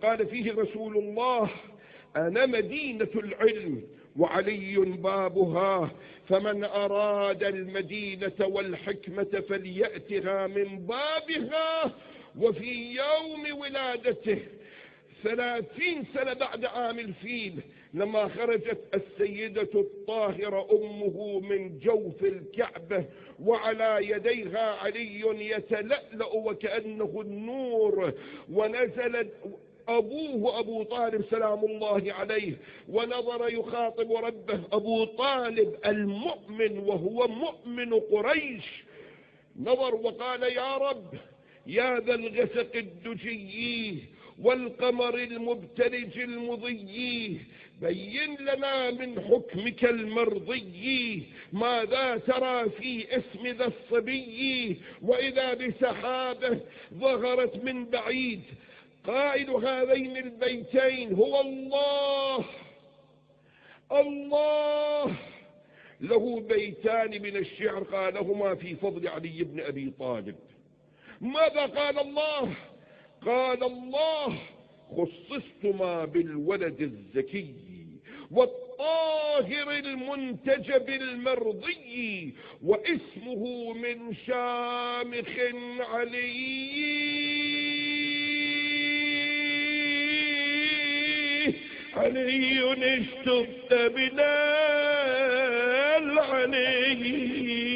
قال فيه رسول الله: أنا مدينة العلم وعلي بابها، فمن أراد المدينة والحكمة فليأتها من بابها. وفي يوم ولادته 30 سنة بعد عام الفيل، لما خرجت السيدة الطاهرة أمه من جوف الكعبة وعلى يديها علي يتلألأ وكأنه النور، ونزل أبوه أبو طالب سلام الله عليه ونظر يخاطب ربه. أبو طالب المؤمن وهو مؤمن قريش نظر وقال: يا رب، يا ذا الغسق الدجي والقمر المبتلج المضي، بين لنا من حكمك المرضي ماذا ترى في اسم ذا الصبي. وإذا بسحابة ظهرت من بعيد، قائل هذين البيتين هو الله. الله له بيتان من الشعر قالهما في فضل علي بن أبي طالب. ماذا قال الله؟ قال الله: خصصتما بالولد الزكي والطاهر المنتجب المرضي، واسمه من شامخ علي. علي اشتبت بنا العلي.